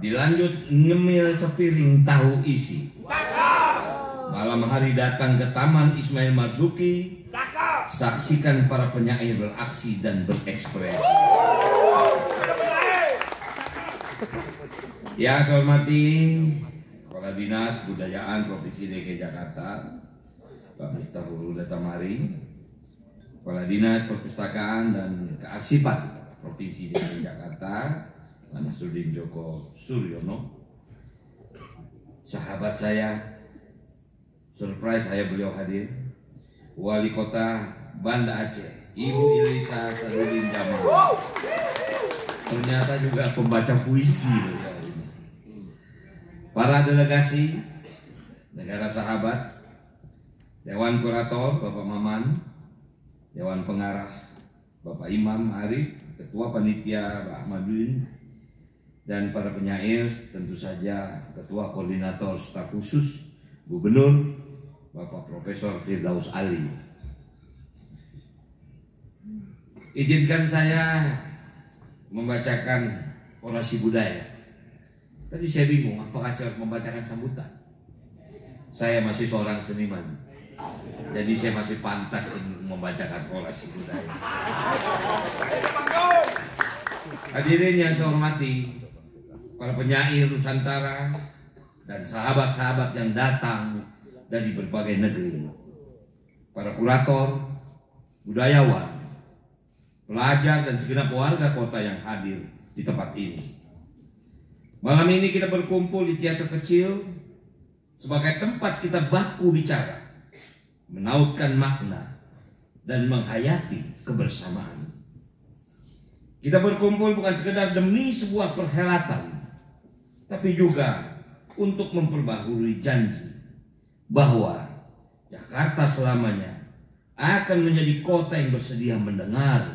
dilanjut ngemil sepiring tahu isi. Malam hari datang ke Taman Ismail Marzuki, saksikan para penyair beraksi dan berekspresi. Yang saya hormati Kepala Dinas Kebudayaan Provinsi DKI Jakarta, Pak Miftahul Huda Tamari, Kepala Dinas Perpustakaan dan Kearsipan Provinsi DKI Jakarta, Pak Nasruddin Djoko Suryono, sahabat saya, surprise saya beliau hadir, Wali Kota Banda Aceh, Ibu Ilisa Sarudin Jamal, ternyata juga pembaca puisi beliau ini. Para delegasi negara sahabat, Dewan Kurator Bapak Maman, Dewan Pengarah Bapak Imam Arif, Ketua Panitia Pak Ahmadudin, dan para penyair, tentu saja Ketua Koordinator Staf Khusus Gubernur Bapak Profesor Firdaus Ali. Izinkan saya membacakan orasi budaya. Tadi saya bingung apakah saya harus membacakan sambutan. Saya masih seorang seniman, jadi saya masih pantas untuk membacakan orasi budaya. Hadirin yang saya hormati, para penyair Nusantara dan sahabat-sahabat yang datang dari berbagai negeri, para kurator, budayawan, pelajar dan segenap warga kota yang hadir di tempat ini. Malam ini kita berkumpul di teater kecil sebagai tempat kita baku bicara, menautkan makna dan menghayati kebersamaan. Kita berkumpul bukan sekedar demi sebuah perhelatan, tapi juga untuk memperbaharui janji bahwa Jakarta selamanya akan menjadi kota yang bersedia mendengar,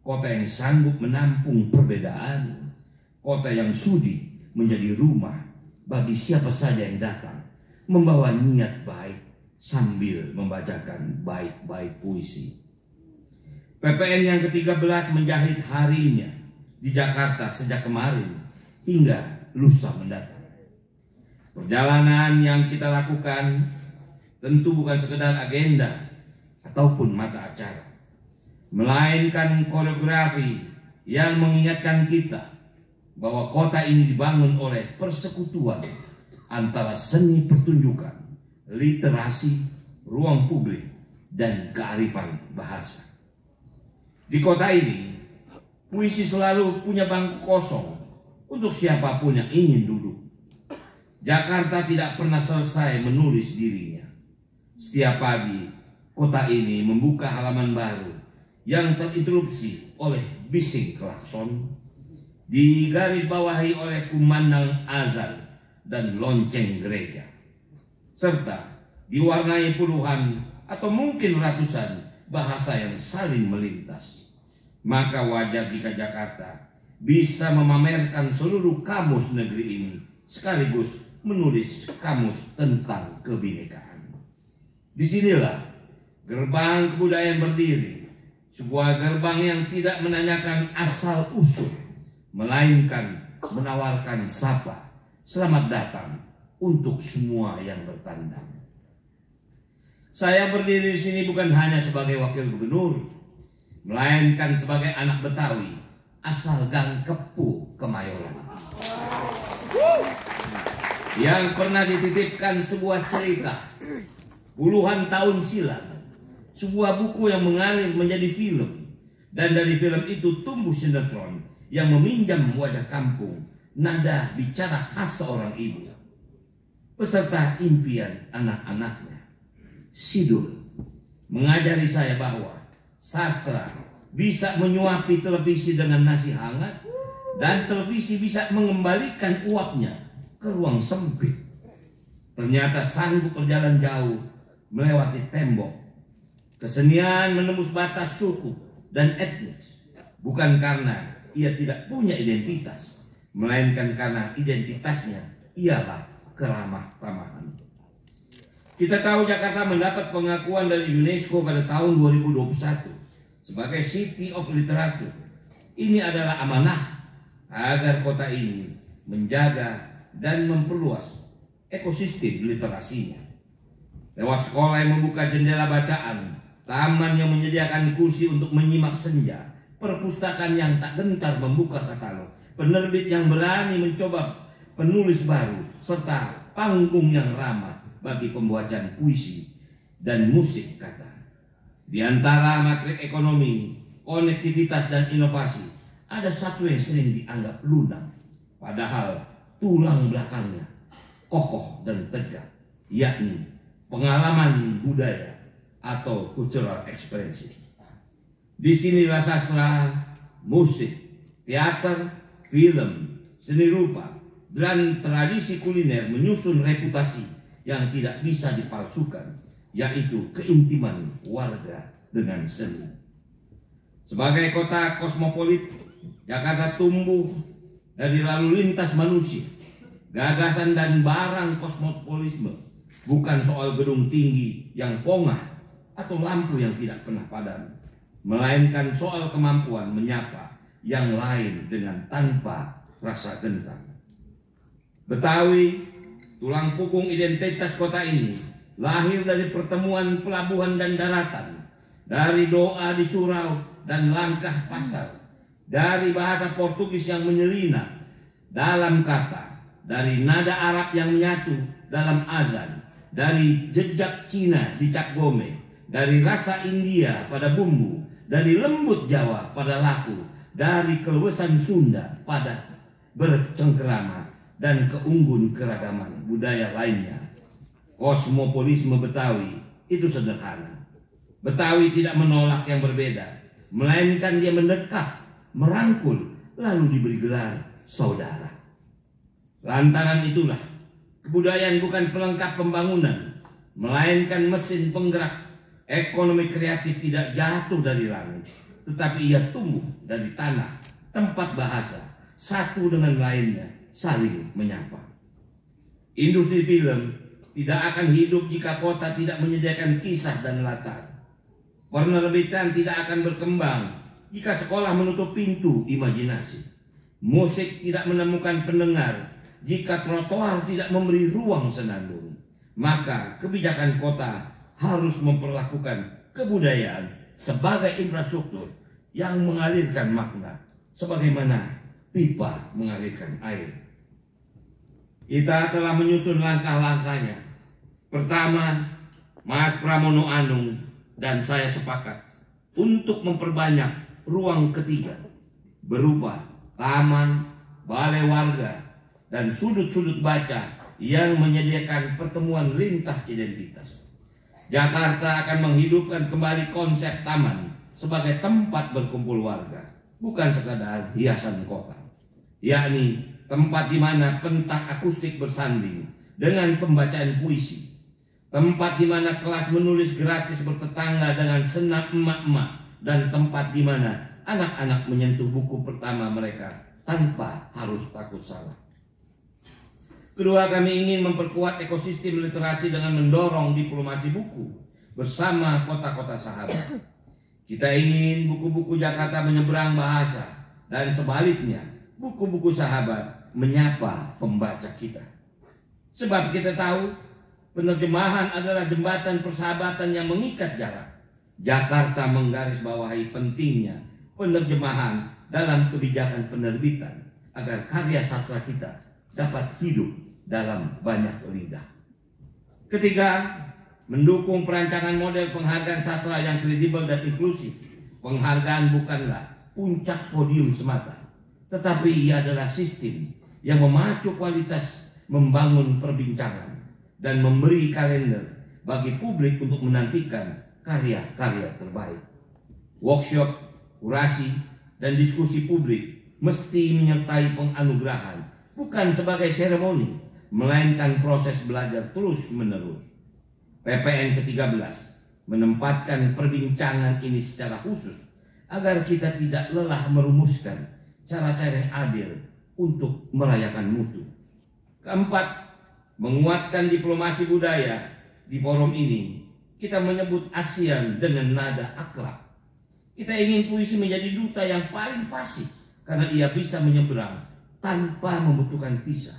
kota yang sanggup menampung perbedaan, kota yang sudi menjadi rumah bagi siapa saja yang datang membawa niat baik sambil membacakan baik-baik puisi. PPN yang ke-13 menjahit harinya di Jakarta sejak kemarin hingga lusa mendatang. Perjalanan yang kita lakukan tentu bukan sekedar agenda ataupun mata acara, melainkan koreografi yang mengingatkan kita bahwa kota ini dibangun oleh persekutuan antara seni pertunjukan, literasi, ruang publik, dan kearifan bahasa. Di kota ini, puisi selalu punya bangku kosong untuk siapapun yang ingin duduk. Jakarta tidak pernah selesai menulis dirinya. Setiap pagi, kota ini membuka halaman baru yang terinterupsi oleh bising klakson, digaris bawahi oleh kumandang azan dan lonceng gereja, serta diwarnai puluhan atau mungkin ratusan bahasa yang saling melintas. Maka wajar jika Jakarta bisa memamerkan seluruh kamus negeri ini sekaligus menulis kamus tentang kebinekaan. Disinilah gerbang kebudayaan berdiri, sebuah gerbang yang tidak menanyakan asal usul, melainkan menawarkan sapa, selamat datang untuk semua yang bertandang. Saya berdiri di sini bukan hanya sebagai wakil gubernur, melainkan sebagai anak Betawi asal Gang Kepu, Kemayoran, yang pernah dititipkan sebuah cerita puluhan tahun silam, sebuah buku yang mengalir menjadi film, dan dari film itu tumbuh sinetron yang meminjam wajah kampung, nada bicara khas seorang ibu, beserta impian anak-anaknya. Sidul mengajari saya bahwa sastra bisa menyuapi televisi dengan nasi hangat, dan televisi bisa mengembalikan uapnya ke ruang sempit. Ternyata sanggup berjalan jauh melewati tembok. Kesenian menembus batas suku dan etnis, bukan karena ia tidak punya identitas, melainkan karena identitasnya ialah keramah tamahan. Kita tahu Jakarta mendapat pengakuan dari UNESCO pada tahun 2021 sebagai City of Literature. Ini adalah amanah agar kota ini menjaga, dan memperluas ekosistem literasinya. Lewat sekolah yang membuka jendela bacaan, taman yang menyediakan kursi untuk menyimak senja, perpustakaan yang tak gentar membuka katalog, penerbit yang berani mencoba penulis baru, serta panggung yang ramah bagi pembacaan puisi dan musik kata. Di antara matrik ekonomi, konektivitas, dan inovasi, ada satu yang sering dianggap lunak, padahal tulang belakangnya kokoh dan tegak, yakni pengalaman budaya atau cultural experience. Disinilah sastra, musik, teater, film, seni rupa, dan tradisi kuliner menyusun reputasi yang tidak bisa dipalsukan, yaitu keintiman warga dengan seni. Sebagai kota kosmopolit, Jakarta tumbuh dari lalu lintas manusia, gagasan dan barang kosmopolisme, bukan soal gedung tinggi yang pongah atau lampu yang tidak pernah padam, melainkan soal kemampuan menyapa yang lain dengan tanpa rasa gentar. Betawi, tulang punggung identitas kota ini, lahir dari pertemuan pelabuhan dan daratan, dari doa di surau dan langkah pasar, dari bahasa Portugis yang menyelinap dalam kata, dari nada Arab yang menyatu dalam azan, dari jejak Cina di Cap Gome, dari rasa India pada bumbu, dari lembut Jawa pada laku, dari keluasan Sunda pada bercengkerama, dan keunggun keragaman budaya lainnya. Kosmopolisme Betawi itu sederhana. Betawi tidak menolak yang berbeda, melainkan dia mendekat, merangkul, lalu diberi gelar saudara. Lantaran itulah, kebudayaan bukan pelengkap pembangunan, melainkan mesin penggerak. Ekonomi kreatif tidak jatuh dari langit, tetapi ia tumbuh dari tanah, tempat bahasa, satu dengan lainnya, saling menyapa. Industri film tidak akan hidup jika kota tidak menyediakan kisah dan latar. Penerbitan tidak akan berkembang jika sekolah menutup pintu imajinasi. Musik tidak menemukan pendengar jika trotoar tidak memberi ruang senandung. Maka kebijakan kota harus memperlakukan kebudayaan sebagai infrastruktur yang mengalirkan makna, sebagaimana pipa mengalirkan air. Kita telah menyusun langkah-langkahnya. Pertama, Mas Pramono Anung dan saya sepakat untuk memperbanyak ruang ketiga berupa taman, balai warga, dan sudut-sudut baca yang menyediakan pertemuan lintas identitas. Jakarta akan menghidupkan kembali konsep taman sebagai tempat berkumpul warga, bukan sekadar hiasan kota, yakni tempat di mana pentak akustik bersanding dengan pembacaan puisi, tempat di mana kelas menulis gratis bertetangga dengan senam emak-emak, dan tempat di mana anak-anak menyentuh buku pertama mereka tanpa harus takut salah. Kedua, kami ingin memperkuat ekosistem literasi dengan mendorong diplomasi buku bersama kota-kota sahabat. Kita ingin buku-buku Jakarta menyeberang bahasa, dan sebaliknya buku-buku sahabat menyapa pembaca kita. Sebab kita tahu penerjemahan adalah jembatan persahabatan yang mengikat jarak. Jakarta menggarisbawahi pentingnya penerjemahan dalam kebijakan penerbitan agar karya sastra kita dapat hidup dalam banyak lidah. Ketiga, mendukung perancangan model penghargaan sastra yang kredibel dan inklusif. Penghargaan bukanlah puncak podium semata, tetapi ia adalah sistem yang memacu kualitas, membangun perbincangan, dan memberi kalender bagi publik untuk menantikan karya-karya terbaik. Workshop, kurasi, dan diskusi publik mesti menyertai penganugerahan, bukan sebagai seremoni, melainkan proses belajar terus-menerus. PPN ke-13 menempatkan perbincangan ini secara khusus agar kita tidak lelah merumuskan cara-cara yang adil untuk merayakan mutu. Keempat, menguatkan diplomasi budaya. Di forum ini kita menyebut ASEAN dengan nada akrab. Kita ingin puisi menjadi duta yang paling fasih karena ia bisa menyeberang tanpa membutuhkan visa.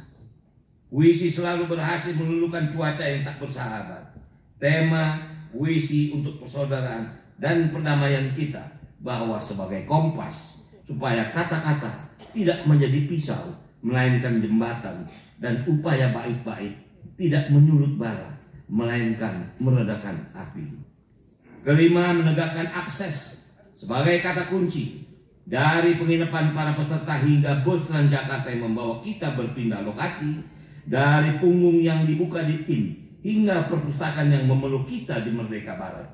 Puisi selalu berhasil meluluhkan cuaca yang tak bersahabat. Tema puisi untuk persaudaraan dan perdamaian kita bahwa sebagai kompas supaya kata-kata tidak menjadi pisau melainkan jembatan, dan upaya baik-baik tidak menyulut bara melainkan meredakan api. Kelima, menegakkan akses sebagai kata kunci dari penginapan para peserta hingga bus Transjakarta yang membawa kita berpindah lokasi, dari punggung yang dibuka di tim hingga perpustakaan yang memeluk kita di Merdeka Barat,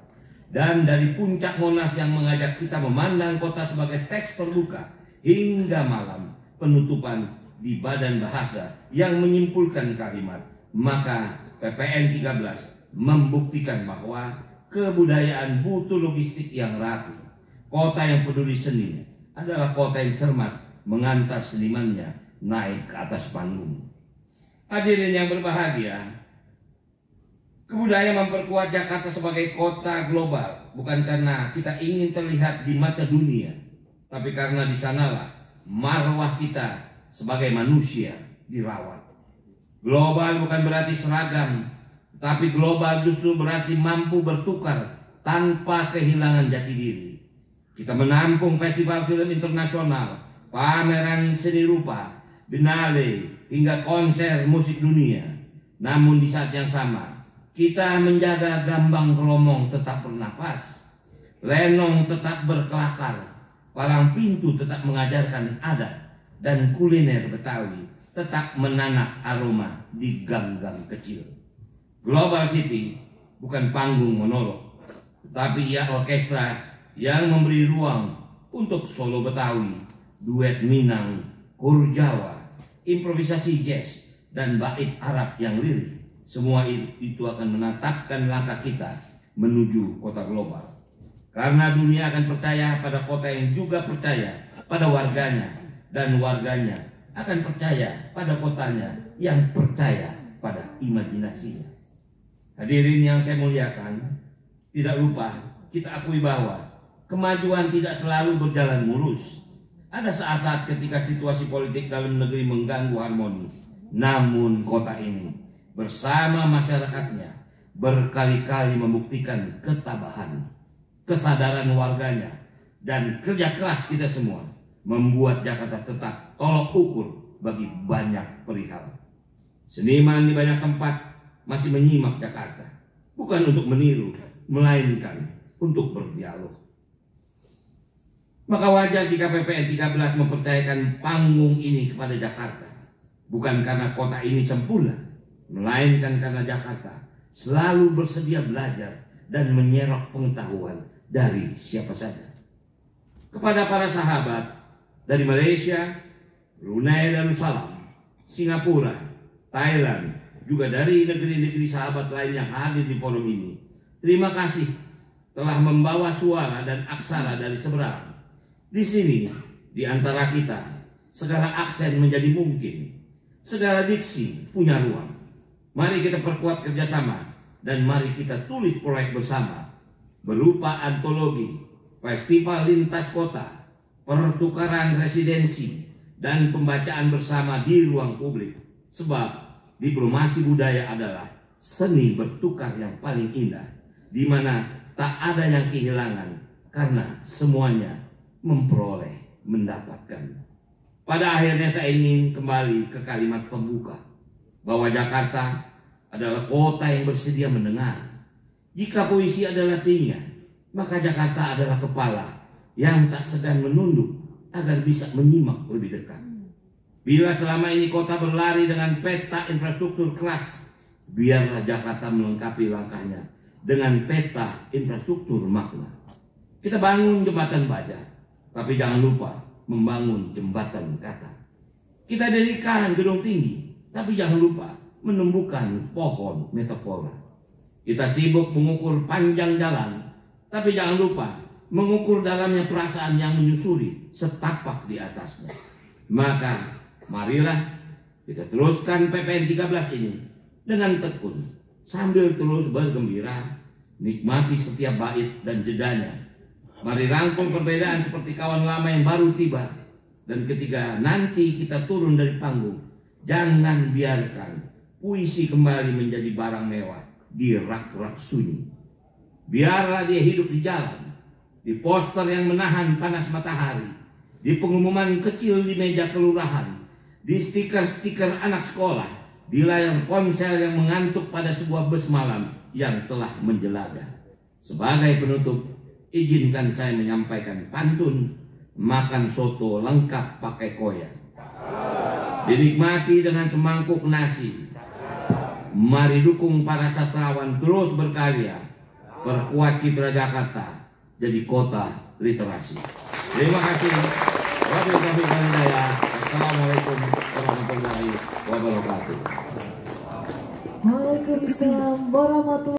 dan dari puncak Monas yang mengajak kita memandang kota sebagai teks terbuka hingga malam penutupan di Badan Bahasa yang menyimpulkan kalimat. Maka PPN 13 membuktikan bahwa kebudayaan butuh logistik yang rapi. Kota yang peduli seni adalah kota yang cermat mengantar senimannya naik ke atas panggung. Hadirin yang berbahagia, kebudayaan memperkuat Jakarta sebagai kota global bukan karena kita ingin terlihat di mata dunia, tapi karena di sanalah marwah kita sebagai manusia dirawat. Global bukan berarti seragam, tapi global justru berarti mampu bertukar tanpa kehilangan jati diri. Kita menampung festival film internasional, pameran seni rupa, Biennale, hingga konser musik dunia. Namun di saat yang sama, kita menjaga gambang kromong tetap bernapas, lenong tetap berkelakar, palang pintu tetap mengajarkan adat, dan kuliner Betawi tetap menanak aroma di gang-gang kecil. Global City bukan panggung monolog, tapi ia orkestra yang memberi ruang untuk solo Betawi, duet Minang, kur Jawa, improvisasi jazz, dan bait Arab yang lirik. Semua itu akan menatapkan langkah kita menuju kota global. Karena dunia akan percaya pada kota yang juga percaya pada warganya, dan warganya akan percaya pada kotanya yang percaya pada imajinasinya. Hadirin yang saya muliakan, tidak lupa kita akui bahwa kemajuan tidak selalu berjalan mulus. Ada saat-saat ketika situasi politik dalam negeri mengganggu harmoni. Namun kota ini bersama masyarakatnya berkali-kali membuktikan ketabahan, kesadaran warganya, dan kerja keras kita semua membuat Jakarta tetap tolok ukur bagi banyak perihal. Seniman di banyak tempat masih menyimak Jakarta, bukan untuk meniru, melainkan untuk berdialog. Maka wajar jika PPN 13 mempercayakan panggung ini kepada Jakarta, bukan karena kota ini sempurna, melainkan karena Jakarta selalu bersedia belajar dan menyerap pengetahuan dari siapa saja. Kepada para sahabat dari Malaysia, Brunei Darussalam, Singapura, Thailand, juga dari negeri-negeri sahabat lain yang hadir di forum ini, terima kasih telah membawa suara dan aksara dari seberang. Di sini, di antara kita, segala aksen menjadi mungkin, segala diksi punya ruang. Mari kita perkuat kerjasama, dan mari kita tulis proyek bersama berupa antologi, festival lintas kota, pertukaran residensi, dan pembacaan bersama di ruang publik. Sebab diplomasi budaya adalah seni bertukar yang paling indah, di mana tak ada yang kehilangan karena semuanya memperoleh, mendapatkan. Pada akhirnya saya ingin kembali ke kalimat pembuka, bahwa Jakarta adalah kota yang bersedia mendengar. Jika puisi adalah telinga, maka Jakarta adalah kepala yang tak segan menunduk agar bisa menyimak lebih dekat. Bila selama ini kota berlari dengan peta infrastruktur keras, biarlah Jakarta melengkapi langkahnya dengan peta infrastruktur makna. Kita bangun jembatan baja, tapi jangan lupa membangun jembatan kata. Kita dirikan gedung tinggi, tapi jangan lupa menumbuhkan pohon metafola. Kita sibuk mengukur panjang jalan, tapi jangan lupa mengukur dalamnya perasaan yang menyusuri setapak di atasnya. Maka marilah kita teruskan PPN 13 ini dengan tekun, sambil terus bergembira, nikmati setiap bait dan jedanya. Mari rangkul perbedaan seperti kawan lama yang baru tiba, Dan ketika nanti kita turun dari panggung, jangan biarkan puisi kembali menjadi barang mewah di rak-rak sunyi. Biarlah dia hidup di jalan, di poster yang menahan panas matahari, di pengumuman kecil di meja kelurahan, di stiker-stiker anak sekolah, di layar ponsel yang mengantuk pada sebuah bus malam yang telah menjelaga. Sebagai penutup, izinkan saya menyampaikan pantun makan soto lengkap pakai koyak. Dinikmati dengan semangkuk nasi. Mari dukung para sastrawan terus berkarya. Perkuat citra Jakarta jadi kota literasi. Terima kasih. Wabillahi taufiq. Assalamualaikum warahmatullahi wabarakatuh. Waalaikumsalam warahmatullahi wabarakatuh.